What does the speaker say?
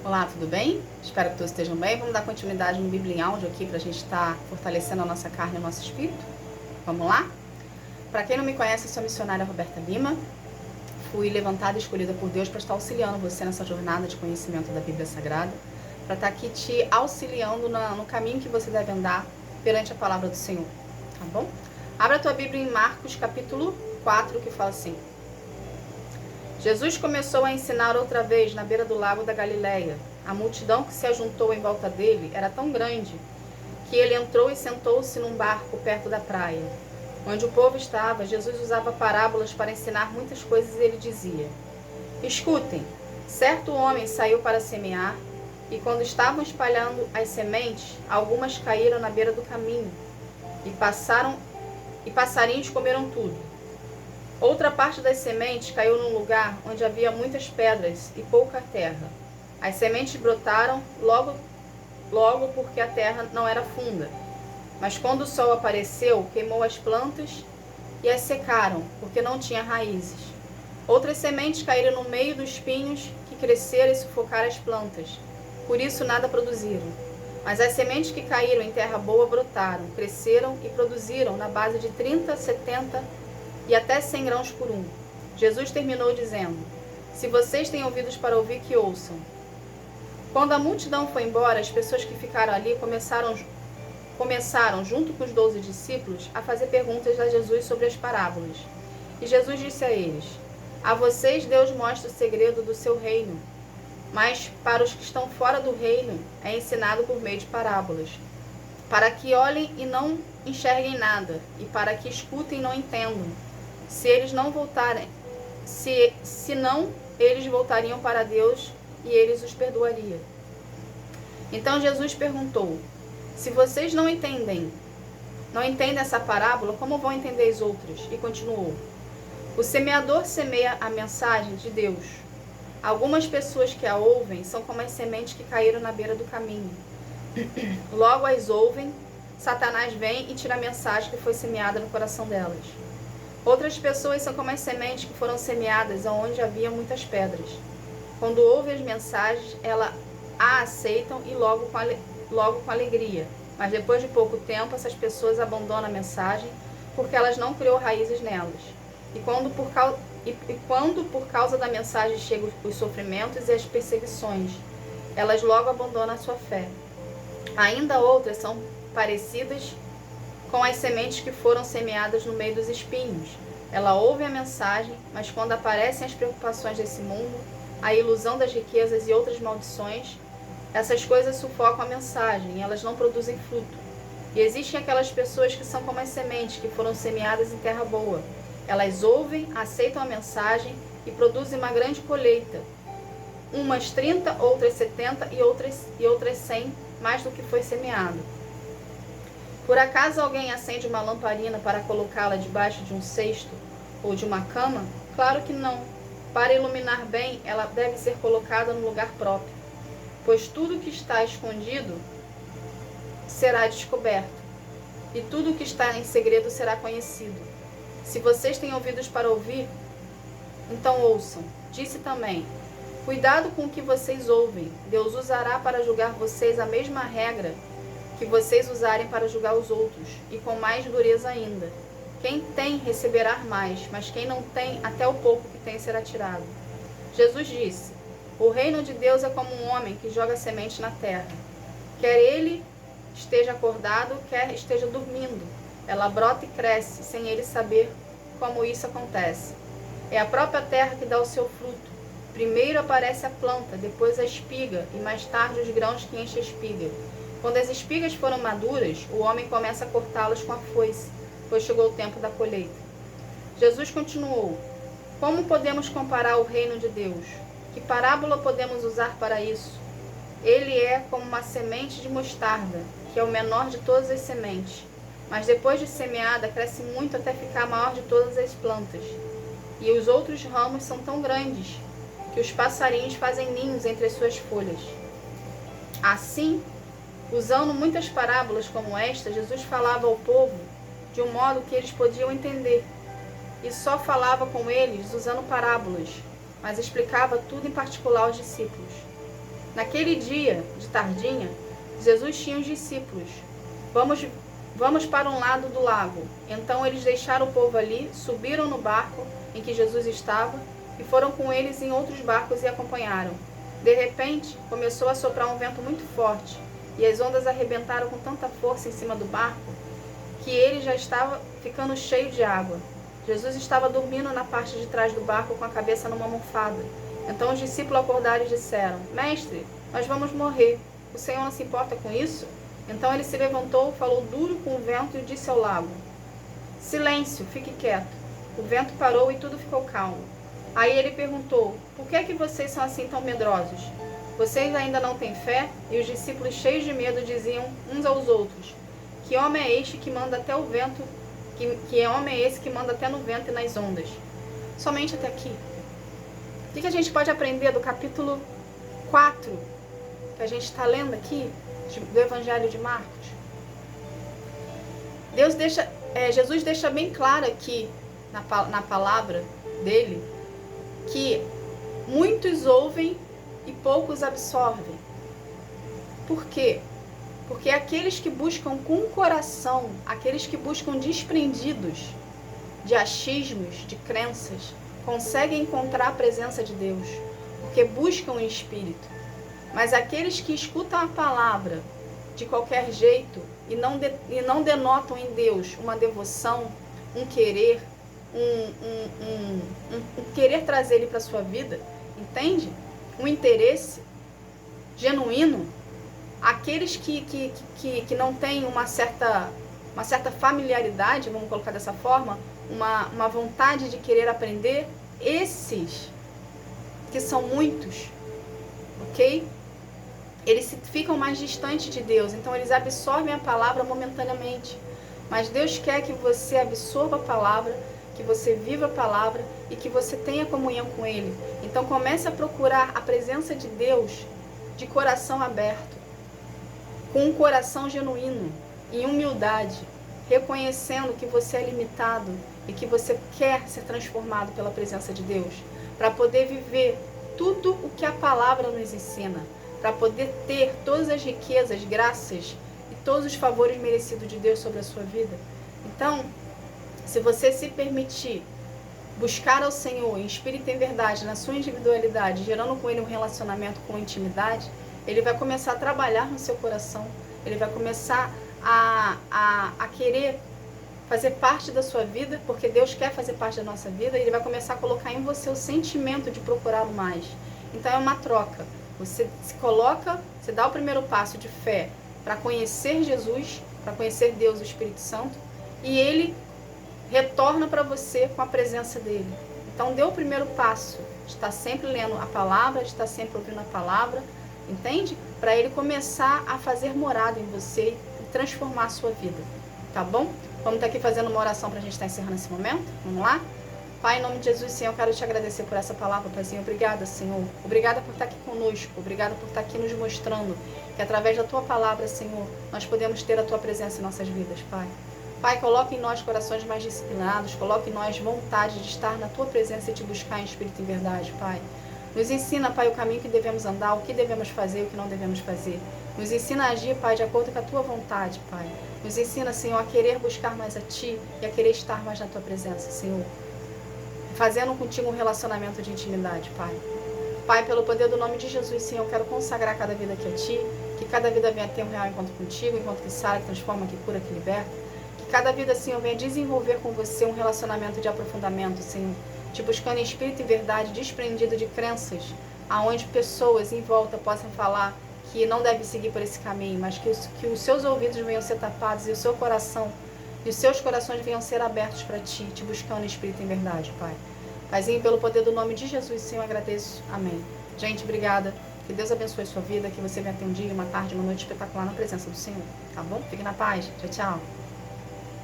Olá, tudo bem? Espero que todos estejam bem. Vamos dar continuidade no Bíblia em áudio aqui para a gente estar fortalecendo a nossa carne e o nosso espírito. Vamos lá? Para quem não me conhece, eu sou a missionária Roberta Lima. Fui levantada e escolhida por Deus para estar auxiliando você nessa jornada de conhecimento da Bíblia Sagrada, para estar aqui te auxiliando no caminho que você deve andar perante a palavra do Senhor, tá bom? Abra a tua Bíblia em Marcos capítulo 4, que fala assim: Jesus começou a ensinar outra vez na beira do lago da Galileia. A multidão que se ajuntou em volta dele era tão grande que ele entrou e sentou-se num barco perto da praia. Onde o povo estava, Jesus usava parábolas para ensinar muitas coisas e ele dizia: Escutem, certo homem saiu para semear, e quando estavam espalhando as sementes, algumas caíram na beira do caminho, e passarinhos comeram tudo. Outra parte das sementes caiu num lugar onde havia muitas pedras e pouca terra. As sementes brotaram logo porque a terra não era funda. Mas quando o sol apareceu, queimou as plantas e as secaram, porque não tinha raízes. Outras sementes caíram no meio dos espinhos que cresceram e sufocaram as plantas. Por isso nada produziram. Mas as sementes que caíram em terra boa brotaram, cresceram e produziram na base de 30, 70 e até 100 grãos por um. Jesus terminou dizendo: Se vocês têm ouvidos para ouvir, que ouçam. Quando a multidão foi embora, as pessoas que ficaram ali começaram, junto com os 12 discípulos, a fazer perguntas a Jesus sobre as parábolas. E Jesus disse a eles: A vocês Deus mostra o segredo do seu reino, mas para os que estão fora do reino é ensinado por meio de parábolas, para que olhem e não enxerguem nada, e para que escutem e não entendam. Se eles não voltarem, se não, eles voltariam para Deus e eles os perdoaria. Então Jesus perguntou: Se vocês não entendem essa parábola, como vão entender as outras? E continuou: O semeador semeia a mensagem de Deus. Algumas pessoas que a ouvem são como as sementes que caíram na beira do caminho. Logo as ouvem, Satanás vem e tira a mensagem que foi semeada no coração delas. Outras pessoas são como as sementes que foram semeadas onde havia muitas pedras. Quando ouvem as mensagens, elas a aceitam e logo com alegria. Mas depois de pouco tempo, essas pessoas abandonam a mensagem porque elas não criou raízes nelas. E quando por causa da mensagem chegam os sofrimentos e as perseguições, elas logo abandonam a sua fé. Ainda outras são parecidas com as sementes que foram semeadas no meio dos espinhos. Ela ouve a mensagem, mas quando aparecem as preocupações desse mundo, a ilusão das riquezas e outras maldições, essas coisas sufocam a mensagem e elas não produzem fruto. E existem aquelas pessoas que são como as sementes que foram semeadas em terra boa. Elas ouvem, aceitam a mensagem e produzem uma grande colheita. Umas 30, outras 70 e outras 100, mais do que foi semeado. Por acaso alguém acende uma lamparina para colocá-la debaixo de um cesto ou de uma cama? Claro que não. Para iluminar bem, ela deve ser colocada no lugar próprio, pois tudo que está escondido será descoberto, e tudo que está em segredo será conhecido. Se vocês têm ouvidos para ouvir, então ouçam. Disse também: Cuidado com o que vocês ouvem. Deus usará para julgar vocês a mesma regra que vocês usarem para julgar os outros, e com mais dureza ainda. Quem tem receberá mais, mas quem não tem, até o pouco que tem será tirado. Jesus disse: O reino de Deus é como um homem que joga semente na terra. Quer ele esteja acordado, quer esteja dormindo, ela brota e cresce, sem ele saber como isso acontece. É a própria terra que dá o seu fruto. Primeiro aparece a planta, depois a espiga, e mais tarde os grãos que enchem a espiga. Quando as espigas foram maduras, o homem começa a cortá-las com a foice, pois chegou o tempo da colheita. Jesus continuou: Como podemos comparar o reino de Deus? Que parábola podemos usar para isso? Ele é como uma semente de mostarda, que é o menor de todas as sementes, mas depois de semeada cresce muito até ficar a maior de todas as plantas. E os outros ramos são tão grandes que os passarinhos fazem ninhos entre as suas folhas. Assim, usando muitas parábolas como esta, Jesus falava ao povo de um modo que eles podiam entender, e só falava com eles usando parábolas, mas explicava tudo em particular aos discípulos. Naquele dia, de tardinha, Jesus tinha os discípulos. Vamos para um lado do lago. Então eles deixaram o povo ali, subiram no barco em que Jesus estava e foram com eles em outros barcos e acompanharam. De repente, começou a soprar um vento muito forte e as ondas arrebentaram com tanta força em cima do barco que ele já estava ficando cheio de água. Jesus estava dormindo na parte de trás do barco com a cabeça numa almofada. Então os discípulos acordaram e disseram: Mestre, nós vamos morrer. O Senhor não se importa com isso? Então ele se levantou, falou duro com o vento e disse ao lago: Silêncio, fique quieto. O vento parou e tudo ficou calmo. Aí ele perguntou: Por que é que vocês são assim tão medrosos? Vocês ainda não têm fé? E os discípulos, cheios de medo, diziam uns aos outros: Que homem é este que manda até o vento? Que homem é esse que manda até no vento e nas ondas? Somente até aqui. O que a gente pode aprender do capítulo 4, que a gente está lendo aqui, do Evangelho de Marcos? Jesus deixa bem claro aqui, na palavra dele, que muitos ouvem e poucos absorvem. Por quê? Porque aqueles que buscam com o coração, aqueles que buscam desprendidos de achismos, de crenças, conseguem encontrar a presença de Deus, porque buscam em espírito. Mas aqueles que escutam a palavra de qualquer jeito e não denotam em Deus uma devoção, um querer, um querer trazer ele para a sua vida, entende? Um interesse genuíno, aqueles que não têm uma certa familiaridade, vamos colocar dessa forma, uma vontade de querer aprender, esses, que são muitos, ok? Eles ficam mais distantes de Deus, então eles absorvem a palavra momentaneamente. Mas Deus quer que você absorva a palavra, que você viva a palavra e que você tenha comunhão com Ele. Então comece a procurar a presença de Deus de coração aberto, com um coração genuíno, em humildade, reconhecendo que você é limitado e que você quer ser transformado pela presença de Deus, para poder viver tudo o que a palavra nos ensina, para poder ter todas as riquezas, graças e todos os favores merecidos de Deus sobre a sua vida. Então, se você se permitir buscar ao Senhor em espírito e em verdade, na sua individualidade, gerando com Ele um relacionamento com intimidade, Ele vai começar a trabalhar no seu coração, Ele vai começar a querer fazer parte da sua vida, porque Deus quer fazer parte da nossa vida, e Ele vai começar a colocar em você o sentimento de procurá-lo mais. Então é uma troca. Você se coloca, você dá o primeiro passo de fé para conhecer Jesus, para conhecer Deus, o Espírito Santo, e Ele retorna para você com a presença dEle. Então dê o primeiro passo, de estar sempre lendo a palavra, de estar sempre ouvindo a palavra, entende? Para Ele começar a fazer morada em você e transformar a sua vida, tá bom? Vamos estar aqui fazendo uma oração para a gente estar encerrando esse momento? Vamos lá? Pai, em nome de Jesus, Senhor, eu quero te agradecer por essa palavra, Paizinho. Obrigada, Senhor. Obrigada por estar aqui conosco. Obrigada por estar aqui nos mostrando que através da Tua palavra, Senhor, nós podemos ter a Tua presença em nossas vidas, Pai. Pai, coloque em nós corações mais disciplinados, coloque em nós vontade de estar na Tua presença e te buscar em espírito e em verdade, Pai. Nos ensina, Pai, o caminho que devemos andar, o que devemos fazer e o que não devemos fazer. Nos ensina a agir, Pai, de acordo com a Tua vontade, Pai. Nos ensina, Senhor, a querer buscar mais a Ti e a querer estar mais na Tua presença, Senhor. Fazendo contigo um relacionamento de intimidade, Pai. Pai, pelo poder do nome de Jesus, Senhor, eu quero consagrar cada vida aqui a Ti, que cada vida venha ter um real encontro contigo, encontro que sara, que transforma, que cura, que liberta. Que cada vida, Senhor, venha desenvolver com você um relacionamento de aprofundamento, Senhor, te buscando em espírito e verdade, desprendido de crenças, aonde pessoas em volta possam falar que não deve seguir por esse caminho, mas que os seus ouvidos venham ser tapados e o seu coração e os seus corações venham ser abertos para Ti, te buscando em espírito e em verdade, Pai. Paizinho, pelo poder do nome de Jesus, Senhor, eu agradeço. Amém. Gente, obrigada. Que Deus abençoe a sua vida, que você venha ter um dia, uma tarde, uma noite espetacular na presença do Senhor, tá bom? Fique na paz. Tchau, tchau.